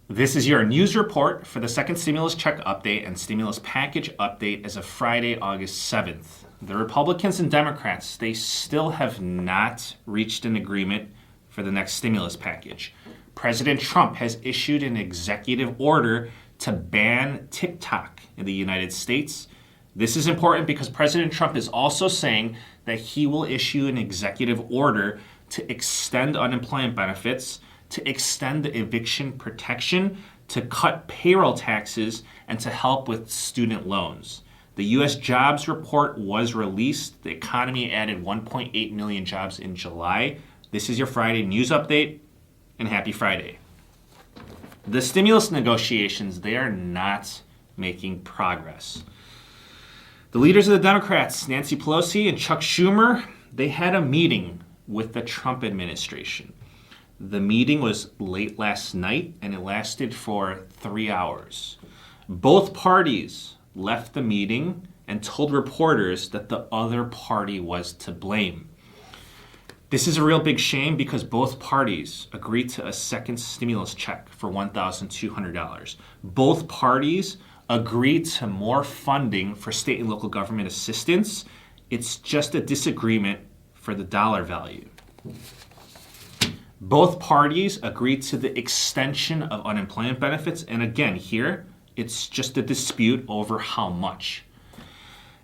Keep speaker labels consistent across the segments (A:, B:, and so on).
A: This is your news report for the second stimulus check update and stimulus package update as of Friday, August 7th. The Republicans and Democrats, they still have not reached an agreement for the next stimulus package. President Trump has issued an executive order to ban TikTok in the United States. This is important because President Trump is also saying that he will issue an executive order to extend unemployment benefits, to extend the eviction protection, to cut payroll taxes, and to help with student loans. The U.S. jobs report was released. The economy added 1.8 million jobs in July. This is your Friday news update, and happy Friday. The stimulus negotiations, they are not making progress. The leaders of the Democrats, Nancy Pelosi and Chuck Schumer, they had a meeting with the Trump administration. The meeting was late last night and it lasted for 3 hours. Both parties left the meeting and told reporters that the other party was to blame. This is a real big shame because both parties agreed to a second stimulus check for $1,200. Both parties agreed to more funding for state and local government assistance. It's just a disagreement for the dollar value. Both parties agreed to the extension of unemployment benefits, and again, here, it's just a dispute over how much.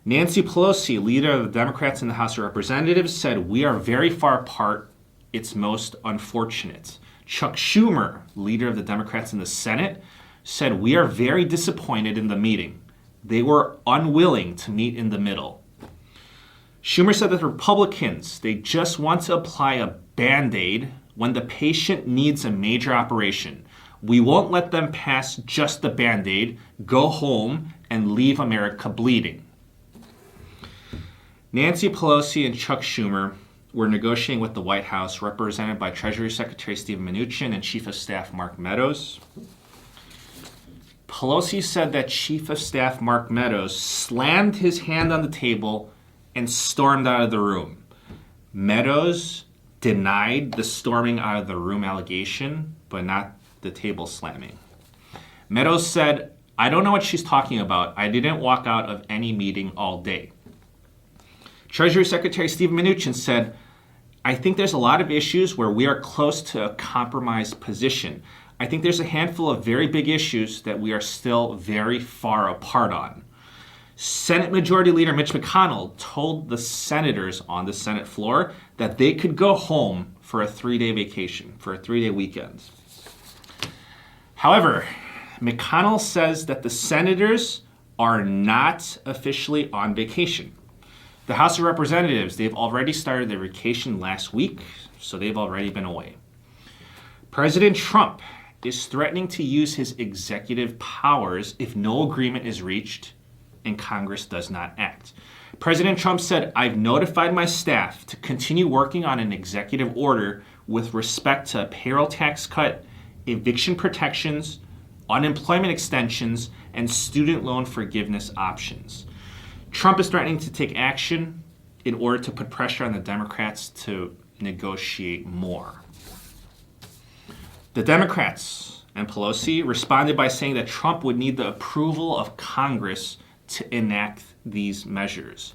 A: Nancy Pelosi, leader of the Democrats in the House of Representatives, said, "We are very far apart. It's most unfortunate." Chuck Schumer, leader of the Democrats in the Senate, said, "We are very disappointed in the meeting. They were unwilling to meet in the middle." Schumer said that the Republicans, they just want to apply a Band-Aid when the patient needs a major operation. We won't let them pass just the Band-Aid, go home, and leave America bleeding. Nancy Pelosi and Chuck Schumer were negotiating with the White House, represented by Treasury Secretary Steven Mnuchin and Chief of Staff Mark Meadows. Pelosi said that Chief of Staff Mark Meadows slammed his hand on the table and stormed out of the room. Meadows denied the storming out of the room allegation, but not the table slamming. Meadows said, "I don't know what she's talking about. I didn't walk out of any meeting all day." Treasury Secretary Steven Mnuchin said, "I think there's a lot of issues where we are close to a compromised position. I think there's a handful of very big issues that we are still very far apart on." Senate Majority Leader Mitch McConnell told the senators on the Senate floor that they could go home for a 3-day vacation, for a 3-day weekend. However, McConnell says that the senators are not officially on vacation. The House of Representatives, they've already started their vacation last week, so they've already been away. President Trump is threatening to use his executive powers if no agreement is reached and Congress does not act. President Trump said, "I've notified my staff to continue working on an executive order with respect to a payroll tax cut, eviction protections, unemployment extensions, and student loan forgiveness options." Trump is threatening to take action in order to put pressure on the Democrats to negotiate more. The Democrats and Pelosi responded by saying that Trump would need the approval of Congress to enact these measures.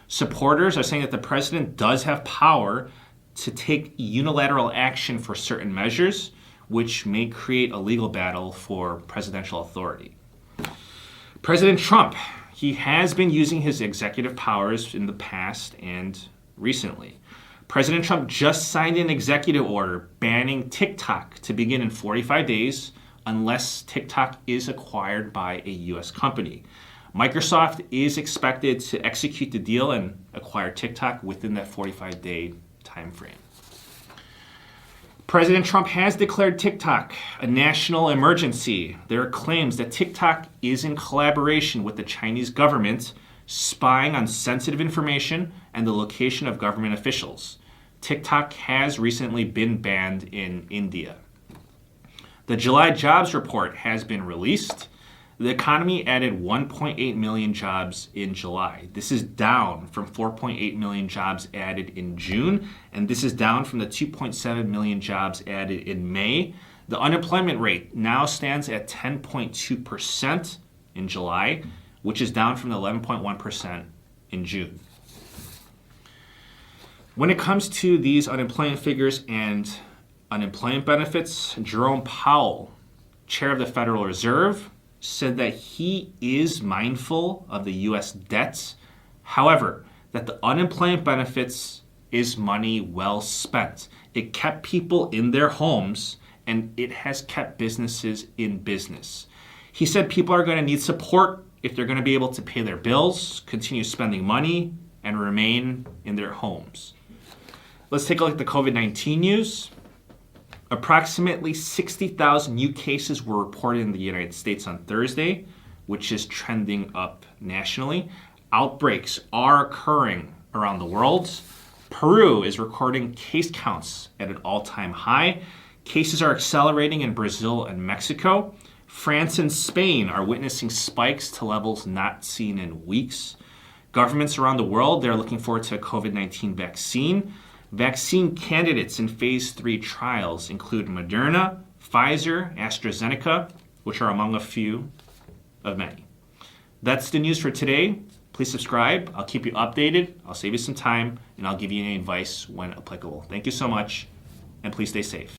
A: Supporters are saying that the president does have power to take unilateral action for certain measures, which may create a legal battle for presidential authority. President Trump, he has been using his executive powers in the past and recently. President Trump just signed an executive order banning TikTok to begin in 45 days unless TikTok is acquired by a U.S. company. Microsoft is expected to execute the deal and acquire TikTok within that 45-day time frame. President Trump has declared TikTok a national emergency. There are claims that TikTok is in collaboration with the Chinese government, spying on sensitive information and the location of government officials. TikTok has recently been banned in India. The July jobs report has been released. The economy added 1.8 million jobs in July. This is down from 4.8 million jobs added in June, and this is down from the 2.7 million jobs added in May. The unemployment rate now stands at 10.2% in July, which is down from the 11.1% in June. When it comes to these unemployment figures and unemployment benefits, Jerome Powell, chair of the Federal Reserve, said that he is mindful of the U.S. debts. However, that the unemployment benefits is money well spent. It kept people in their homes, and it has kept businesses in business. He said people are going to need support if they're going to be able to pay their bills, continue spending money, and remain in their homes. Let's take a look at the COVID-19 news. Approximately 60,000 new cases were reported in the United States on Thursday, which is trending up nationally. Outbreaks are occurring around the world. Peru is recording case counts at an all-time high. Cases are accelerating in Brazil and Mexico. France and Spain are witnessing spikes to levels not seen in weeks. Governments around the world, they're looking forward to a COVID-19 vaccine. Vaccine candidates in phase 3 trials include Moderna, Pfizer, AstraZeneca, which are among a few of many. That's the news for today. Please subscribe. I'll keep you updated. I'll save you some time, and I'll give you any advice when applicable. Thank you so much, and please stay safe.